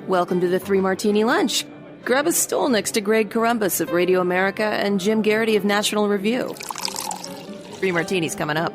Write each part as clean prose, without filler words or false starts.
Welcome to the Three Martini Lunch. Grab a stool next to Greg Columbus of Radio America and Jim Garrity of National Review. Three Martinis coming up.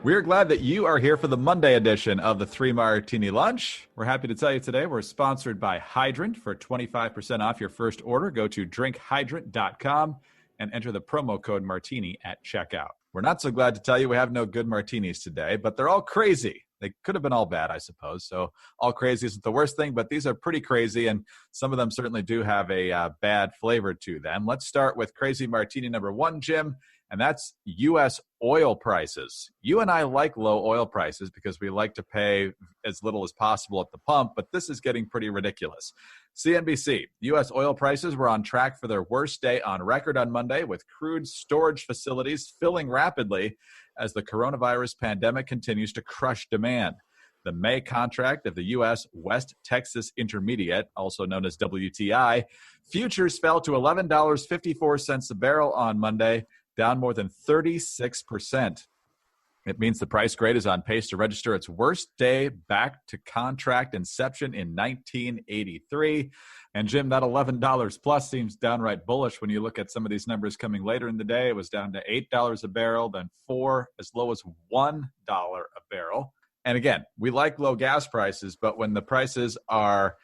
We're glad that you are here for the Monday edition of the Three Martini Lunch. We're happy to tell you today we're sponsored by Hydrant. For 25% off your first order, go to drinkhydrant.com and enter the promo code Martini at checkout. We're not so glad to tell you we have no good martinis today, but they're all crazy. They could have been all bad, I suppose. So all crazy isn't the worst thing, but these are pretty crazy, and some of them certainly do have a bad flavor to them. Let's start with crazy martini number one, Jim, and that's U.S. oil prices. You and I like low oil prices because we like to pay as little as possible at the pump, but this is getting pretty ridiculous. CNBC, U.S. oil prices were on track for their worst day on record on Monday, with crude storage facilities filling rapidly as the coronavirus pandemic continues to crush demand. The May contract of the U.S. West Texas Intermediate, also known as WTI, futures fell to $11.54 a barrel on Monday, down more than 36%. It means the price grade is on pace to register its worst day back to contract inception in 1983. And Jim, that $11 plus seems downright bullish when you look at some of these numbers coming later in the day. It was down to $8 a barrel, then $4, as low as $1 a barrel. And again, we like low gas prices, but when the prices are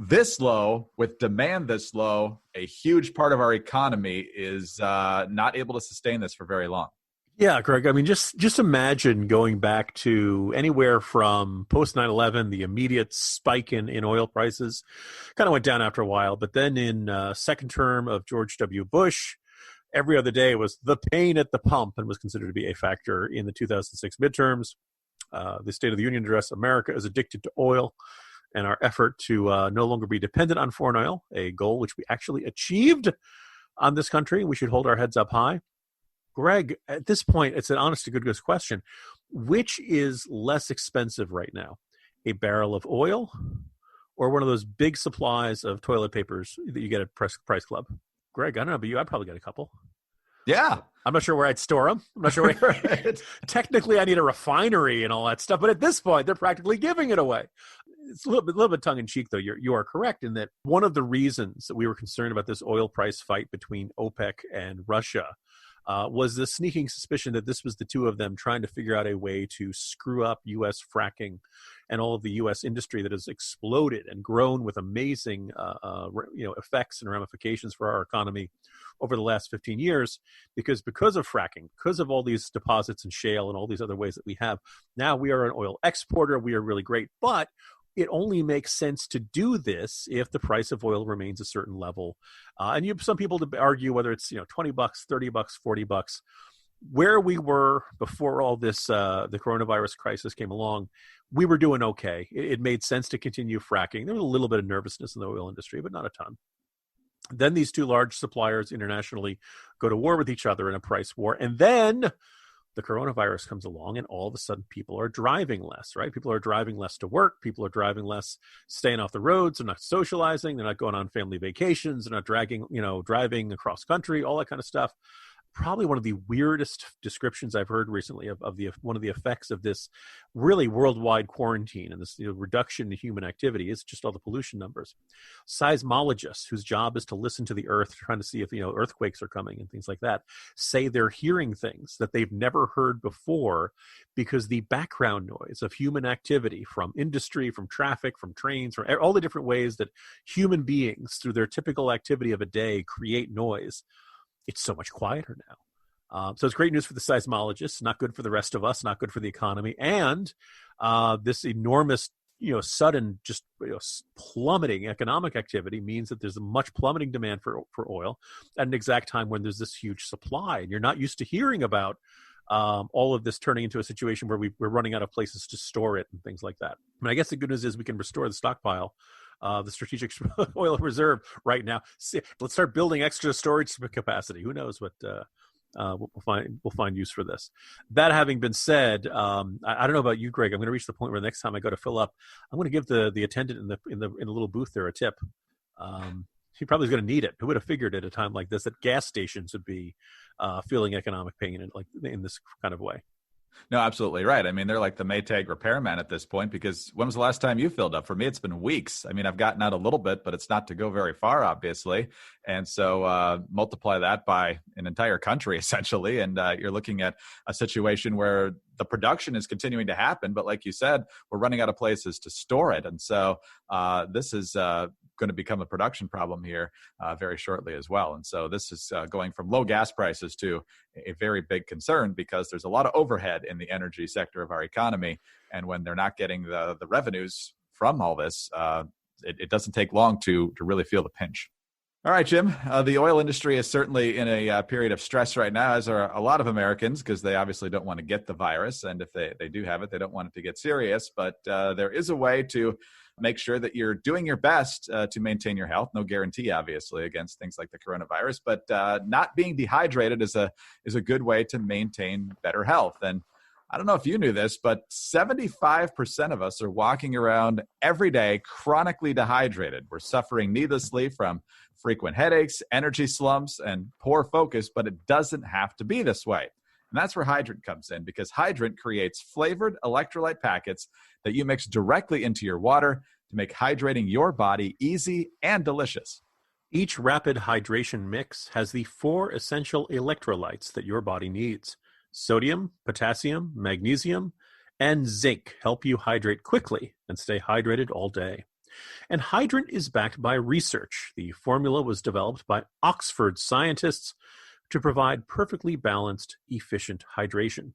this low, with demand this low, a huge part of our economy is not able to sustain this for very long. Yeah, Greg, I mean, just imagine going back to anywhere from post 9/11, the immediate spike in oil prices kind of went down after a while. But then in second term of George W. Bush, every other day was the pain at the pump and was considered to be a factor in the 2006 midterms. The State of the Union address, America is addicted to oil, and our effort to no longer be dependent on foreign oil, a goal which we actually achieved on this country. We should hold our heads up high. Greg, at this point, it's an honest to goodness question. Which is less expensive right now, a barrel of oil or one of those big supplies of toilet papers that you get at Price Club? Greg, I don't know, but I'd probably get a couple. Yeah. I'm not sure where I'd store them. I'm not sure where. Right. Technically, I need a refinery and all that stuff. But at this point, they're practically giving it away. It's a little bit tongue-in-cheek, though. You are correct in that one of the reasons that we were concerned about this oil price fight between OPEC and Russia was the sneaking suspicion that this was the two of them trying to figure out a way to screw up U.S. fracking and all of the U.S. industry that has exploded and grown with amazing effects and ramifications for our economy over the last 15 years because of fracking, because of all these deposits and shale and all these other ways that we have. Now we are an oil exporter. We are really great, but it only makes sense to do this if the price of oil remains a certain level. And you have some people to argue whether it's $20, $30, $40. Where we were before all this, the coronavirus crisis came along, we were doing okay. It made sense to continue fracking. There was a little bit of nervousness in the oil industry, but not a ton. Then these two large suppliers internationally go to war with each other in a price war. And then the coronavirus comes along and all of a sudden people are driving less, right? People are driving less to work. People are driving less, staying off the roads. They're not socializing. They're not going on family vacations. They're not driving across country, all that kind of stuff. Probably one of the weirdest descriptions I've heard recently of one of the effects of this really worldwide quarantine and this reduction in human activity is just all the pollution numbers. Seismologists, whose job is to listen to the earth, trying to see if earthquakes are coming and things like that, say they're hearing things that they've never heard before because the background noise of human activity from industry, from traffic, from trains, from all the different ways that human beings, through their typical activity of a day, create noise. It's so much quieter now. So it's great news for the seismologists, not good for the rest of us, not good for the economy. And this enormous, sudden, just plummeting economic activity means that there's a much plummeting demand for oil at an exact time when there's this huge supply. And you're not used to hearing about all of this turning into a situation where we're running out of places to store it and things like that. I mean, I guess the good news is we can restore the stockpile, the strategic oil reserve right now. Let's start building extra storage capacity. Who knows what we'll find use for this. That having been said, I don't know about you, Greg. I'm going to reach the point where the next time I go to fill up, I'm going to give the attendant in the little booth there a tip. He probably is going to need it. Who would have figured at a time like this that gas stations would be feeling economic pain in this kind of way? No, absolutely right. I mean, they're like the Maytag repairman at this point, because when was the last time you filled up? For me, it's been weeks. I mean, I've gotten out a little bit, but it's not to go very far, obviously. And so multiply that by an entire country, essentially. And you're looking at a situation where the production is continuing to happen. But like you said, we're running out of places to store it. And so this is going to become a production problem here very shortly as well. And so this is going from low gas prices to a very big concern, because there's a lot of overhead in the energy sector of our economy. And when they're not getting the revenues from all this, it doesn't take long to really feel the pinch. All right, Jim, the oil industry is certainly in a period of stress right now, as are a lot of Americans, because they obviously don't want to get the virus. And if they do have it, they don't want it to get serious. But there is a way to make sure that you're doing your best to maintain your health. No guarantee, obviously, against things like the coronavirus, but not being dehydrated is a good way to maintain better health. And I don't know if you knew this, but 75% of us are walking around every day chronically dehydrated. We're suffering needlessly from frequent headaches, energy slumps, and poor focus, but it doesn't have to be this way. And that's where Hydrant comes in, because Hydrant creates flavored electrolyte packets that you mix directly into your water to make hydrating your body easy and delicious. Each rapid hydration mix has the 4 essential electrolytes that your body needs. Sodium, potassium, magnesium, and zinc help you hydrate quickly and stay hydrated all day. And Hydrant is backed by research. The formula was developed by Oxford scientists to provide perfectly balanced, efficient hydration.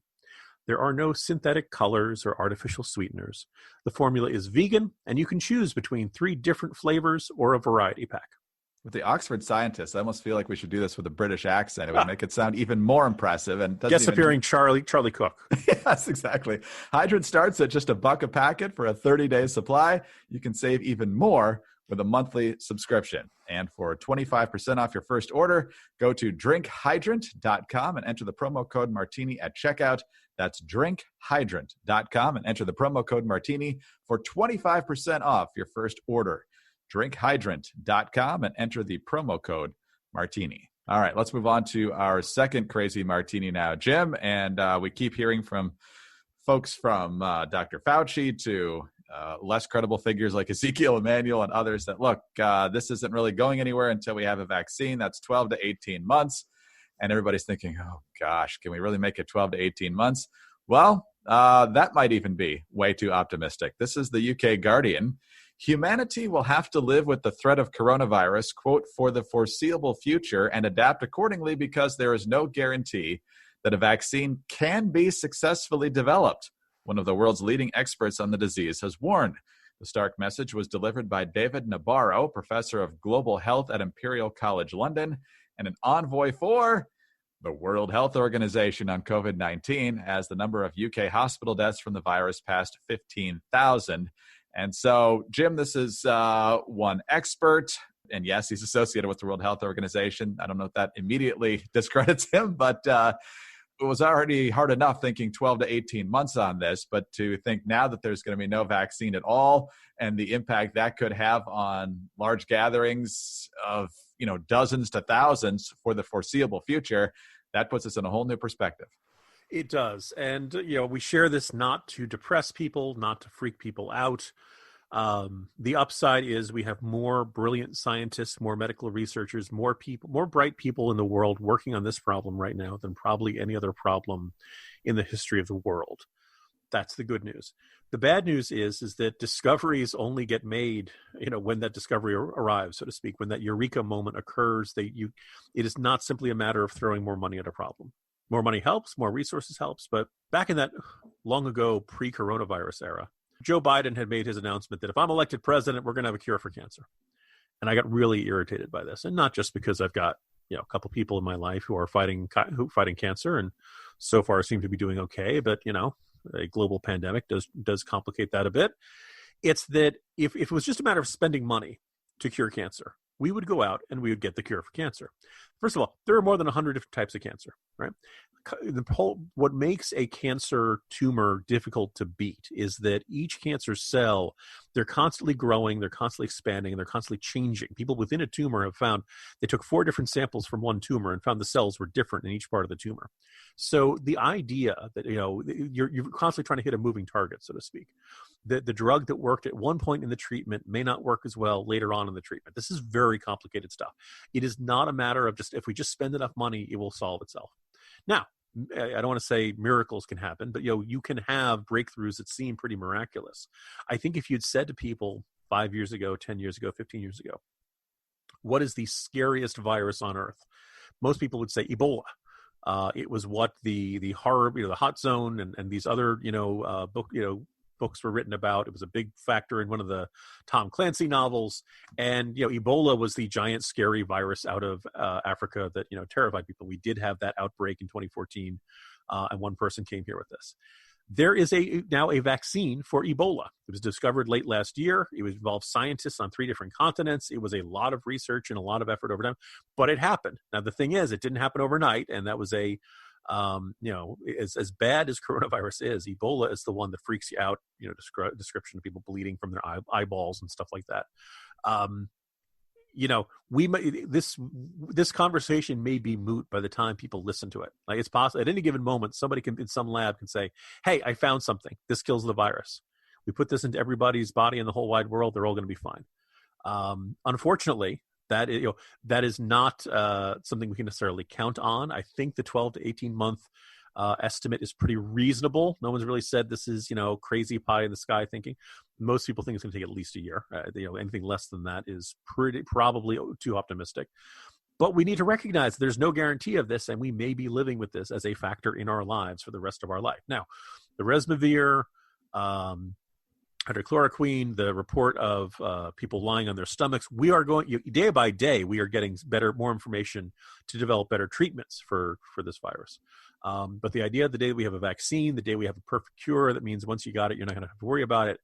There are no synthetic colors or artificial sweeteners. The formula is vegan, and you can choose between 3 different flavors or a variety pack. With the Oxford scientists, I almost feel like we should do this with a British accent. It would make it sound even more impressive. And guest appearing Charlie Cook. Yes, exactly. Hydrant starts at just $1 a packet for a 30-day supply. You can save even more with a monthly subscription. And for 25% off your first order, go to drinkhydrant.com and enter the promo code Martini at checkout. That's drinkhydrant.com and enter the promo code Martini for 25% off your first order. drinkhydrant.com and enter the promo code Martini. All right, let's move on to our second crazy martini now, Jim. And we keep hearing from folks from Dr. Fauci to less credible figures like Ezekiel Emanuel and others that, look, this isn't really going anywhere until we have a vaccine. That's 12 to 18 months. And everybody's thinking, oh, gosh, can we really make it 12 to 18 months? Well, that might even be way too optimistic. This is the UK Guardian. Humanity will have to live with the threat of coronavirus, quote, for the foreseeable future and adapt accordingly, because there is no guarantee that a vaccine can be successfully developed. One of the world's leading experts on the disease has warned. The stark message was delivered by David Nabarro, professor of global health at Imperial College London and an envoy for the World Health Organization on COVID-19, as the number of UK hospital deaths from the virus passed 15,000. And so, Jim, this is one expert. And yes, he's associated with the World Health Organization. I don't know if that immediately discredits him, but it was already hard enough thinking 12 to 18 months on this. But to think now that there's going to be no vaccine at all, and the impact that could have on large gatherings of, dozens to thousands for the foreseeable future, that puts us in a whole new perspective. It does. And, we share this not to depress people, not to freak people out. The upside is we have more brilliant scientists, more medical researchers, more people, more bright people in the world working on this problem right now than probably any other problem in the history of the world. That's the good news. The bad news is that discoveries only get made, when that discovery arrives, so to speak, when that eureka moment occurs. It is not simply a matter of throwing more money at a problem. More money helps, more resources helps. But back in that long ago pre-coronavirus era, Joe Biden had made his announcement that if I'm elected president, we're going to have a cure for cancer. And I got really irritated by this. And not just because I've got, a couple people in my life who are fighting cancer and so far seem to be doing okay. But, a global pandemic does complicate that a bit. It's that if it was just a matter of spending money to cure cancer, we would go out and we would get the cure for cancer. First of all, there are more than 100 different types of cancer, right? What makes a cancer tumor difficult to beat is that each cancer cell, they're constantly growing, they're constantly expanding, and they're constantly changing. People within a tumor have found they took 4 different samples from one tumor and found the cells were different in each part of the tumor. So the idea that, you're constantly trying to hit a moving target, so to speak. The drug that worked at one point in the treatment may not work as well later on in the treatment. This is very complicated stuff. It is not a matter of if we just spend enough money, it will solve itself. Now, I don't want to say miracles can happen, but you can have breakthroughs that seem pretty miraculous. I think if you'd said to people 5 years ago, 10 years ago, 15 years ago, what is the scariest virus on earth? Most people would say Ebola. It was what the horror, the hot zone and these other, books were written about. It was a big factor in one of the Tom Clancy novels. And, Ebola was the giant scary virus out of Africa that, terrified people. We did have that outbreak in 2014, and one person came here with this. There is now a vaccine for Ebola. It was discovered late last year. It involved scientists on 3 different continents. It was a lot of research and a lot of effort over time, but it happened. Now, the thing is, it didn't happen overnight, and that was as bad as coronavirus is, Ebola is the one that freaks you out, description of people bleeding from their eyeballs and stuff like that. This conversation may be moot by the time people listen to it. Like, it's possible at any given moment, somebody in some lab can say, hey, I found something. This kills the virus. We put this into everybody's body in the whole wide world. They're all going to be fine. Unfortunately, that is not something we can necessarily count on. I think the 12 to 18 month estimate is pretty reasonable. No one's really said this is, crazy pie in the sky thinking. Most people think it's going to take at least a year. Anything less than that is probably too optimistic. But we need to recognize there's no guarantee of this, and we may be living with this as a factor in our lives for the rest of our life. Now, the Remdesivir, hydrochloroquine, the report of people lying on their stomachs, we are going, day by day, we are getting more information to develop better treatments for this virus. But the idea the day we have a vaccine, the day we have a perfect cure, that means once you got it, you're not going to have to worry about it.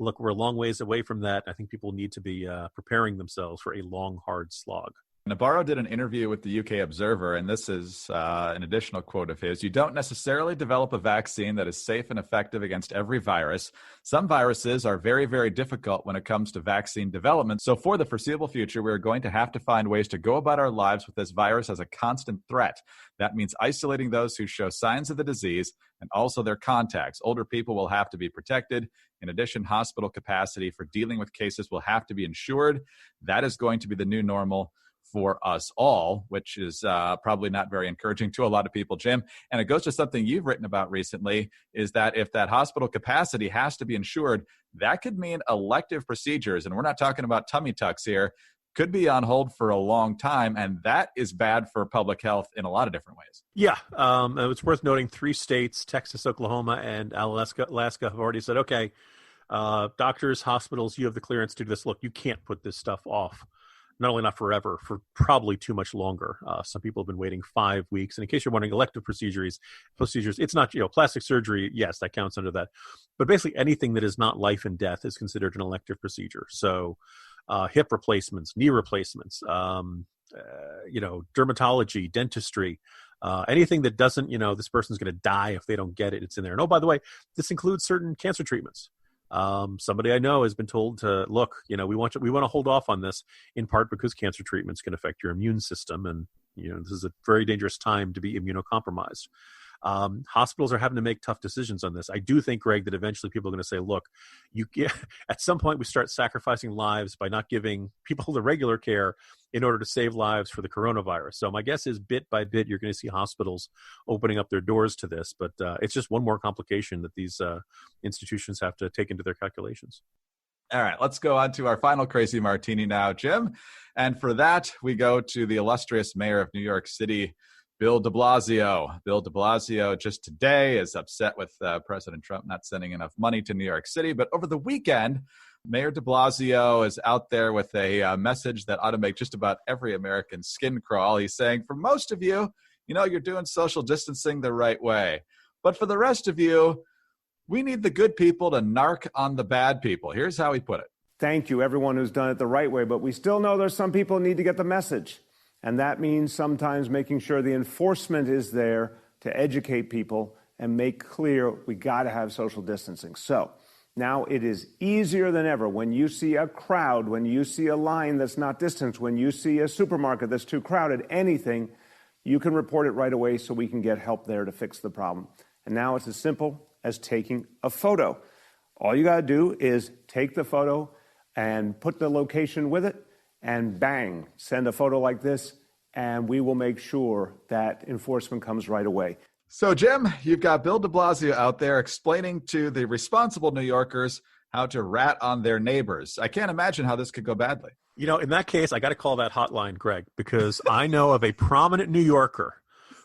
Look, we're a long ways away from that. I think people need to be preparing themselves for a long, hard slog. Nabarro did an interview with the UK Observer, and this is an additional quote of his. You don't necessarily develop a vaccine that is safe and effective against every virus. Some viruses are very, very difficult when it comes to vaccine development. So for the foreseeable future, we're going to have to find ways to go about our lives with this virus as a constant threat. That means isolating those who show signs of the disease and also their contacts. Older people will have to be protected. In addition, hospital capacity for dealing with cases will have to be ensured. That is going to be the new normal for us all, which is probably not very encouraging to a lot of people, Jim. And it goes to something you've written about recently, is that if that hospital capacity has to be ensured, that could mean elective procedures, and we're not talking about tummy tucks here, could be on hold for a long time, and that is bad for public health in a lot of different ways. Yeah, it's worth noting 3 states, Texas, Oklahoma, and Alaska have already said, okay, doctors, hospitals, you have the clearance to do this. Look, you can't put this stuff off. Not only not forever, for probably too much longer. Some people have been waiting 5 weeks. And in case you're wondering, elective procedures, it's not, plastic surgery, yes, that counts under that. But basically anything that is not life and death is considered an elective procedure. So hip replacements, knee replacements, dermatology, dentistry, anything that doesn't, this person's going to die if they don't get it, it's in there. And oh, by the way, this includes certain cancer treatments. Somebody I know has been told to look, we want to hold off on this, in part because cancer treatments can affect your immune system. And, this is a very dangerous time to be immunocompromised. Hospitals are having to make tough decisions on this. I do think, Greg, that eventually people are going to say, look, at some point we start sacrificing lives by not giving people the regular care in order to save lives for the coronavirus. So my guess is bit by bit, you're going to see hospitals opening up their doors to this, but it's just one more complication that these institutions have to take into their calculations. All right, let's go on to our final crazy martini now, Jim. And for that, we go to the illustrious mayor of New York City, Bill de Blasio. Bill de Blasio just today is upset with President Trump not sending enough money to New York City. But over the weekend, Mayor de Blasio is out there with a message that ought to make just about every American skin crawl. He's saying, for most of you, you're doing social distancing the right way. But for the rest of you, we need the good people to narc on the bad people. Here's how he put it. Thank you, everyone who's done it the right way. But we still know there's some people who need to get the message. And that means sometimes making sure the enforcement is there to educate people and make clear we got to have social distancing. So now it is easier than ever when you see a crowd, when you see a line that's not distanced, when you see a supermarket that's too crowded, anything, you can report it right away so we can get help there to fix the problem. And now it's as simple as taking a photo. All you got to do is take the photo and put the location with it, and bang, send a photo like this, and we will make sure that enforcement comes right away. So, Jim, you've got Bill de Blasio out there explaining to the responsible New Yorkers how to rat on their neighbors. I can't imagine how this could go badly. You know, in that case, I got to call that hotline, Greg, because I know of a prominent New Yorker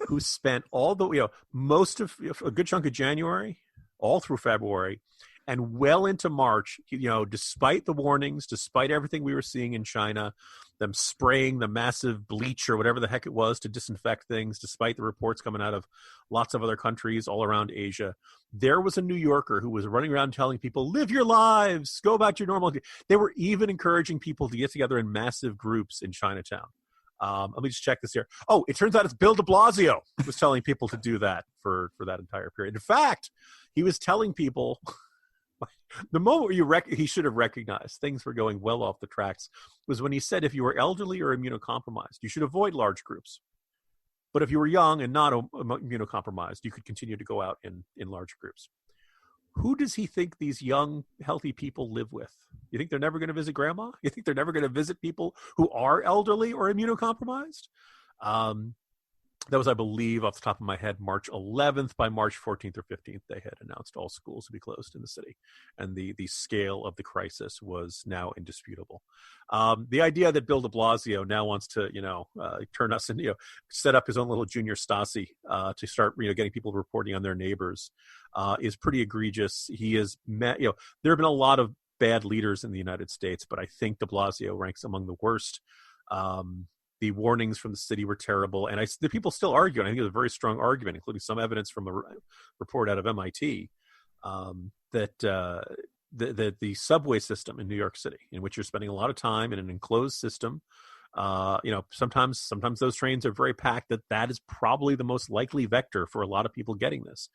who spent all the, most of a good chunk of January, all through February, and well into March, despite the warnings, despite everything we were seeing in China, them spraying the massive bleach or whatever the heck it was to disinfect things, despite the reports coming out of lots of other countries all around Asia, there was a New Yorker who was running around telling people, live your lives, go about your normal. They were even encouraging people to get together in massive groups in Chinatown. Let me just check this here. Oh, it turns out it's Bill de Blasio who was telling people to do that for that entire period. In fact, he was telling people... The moment where he should have recognized things were going well off the tracks was when he said if you were elderly or immunocompromised, you should avoid large groups. But if you were young and not immunocompromised, you could continue to go out in large groups. Who does he think these young, healthy people live with? You think they're never going to visit grandma? You think they're never going to visit people who are elderly or immunocompromised? That was, I believe, off the top of my head, March 11th. By March 14th or 15th, they had announced all schools to be closed in the city. And the scale of the crisis was now indisputable. The idea that Bill de Blasio now wants to, turn us into, set up his own little junior Stasi to start, getting people reporting on their neighbors is pretty egregious. He is, there have been a lot of bad leaders in the United States, but I think de Blasio ranks among the worst. The warnings from the city were terrible, and the people still argue, and I think it was a very strong argument, including some evidence from a report out of MIT, that the subway system in New York City, in which you're spending a lot of time in an enclosed system, sometimes those trains are very packed, that is probably the most likely vector for a lot of people getting this.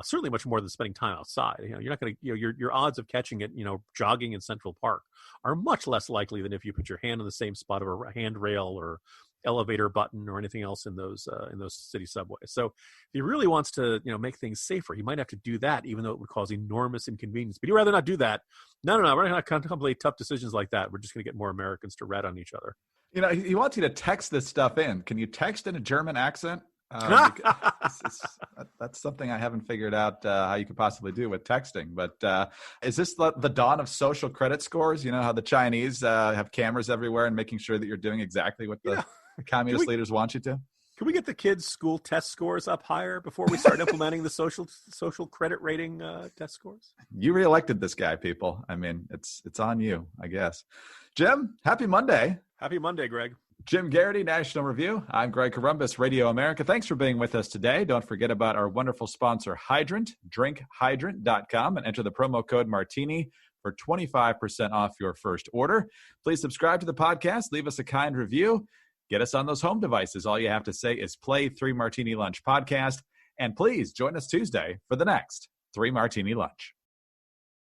Certainly much more than spending time outside. You're not going to, your odds of catching it, jogging in Central Park are much less likely than if you put your hand on the same spot of a handrail or elevator button or anything else in those city subways. So if he really wants to, make things safer, he might have to do that, even though it would cause enormous inconvenience. But he'd rather not do that. No, we're not going to contemplate tough decisions like that. We're just going to get more Americans to rat on each other. He wants you to text this stuff in. Can you text in a German accent? That's something I haven't figured out how you could possibly do with texting. But is this the dawn of social credit scores? You know how the Chinese have cameras everywhere and making sure that you're doing exactly what the communist leaders want you to? Can we get the kids' school test scores up higher before we start implementing the social credit rating test scores? You reelected this guy, people. I mean, it's on you, I guess. Jim, happy Monday. Happy Monday, Greg. Jim Garrity, National Review. I'm Greg Corombos, Radio America. Thanks for being with us today. Don't forget about our wonderful sponsor, Hydrant. DrinkHydrant.com and enter the promo code Martini for 25% off your first order. Please subscribe to the podcast. Leave us a kind review. Get us on those home devices. All you have to say is play 3 Martini Lunch podcast. And please join us Tuesday for the next 3 Martini Lunch.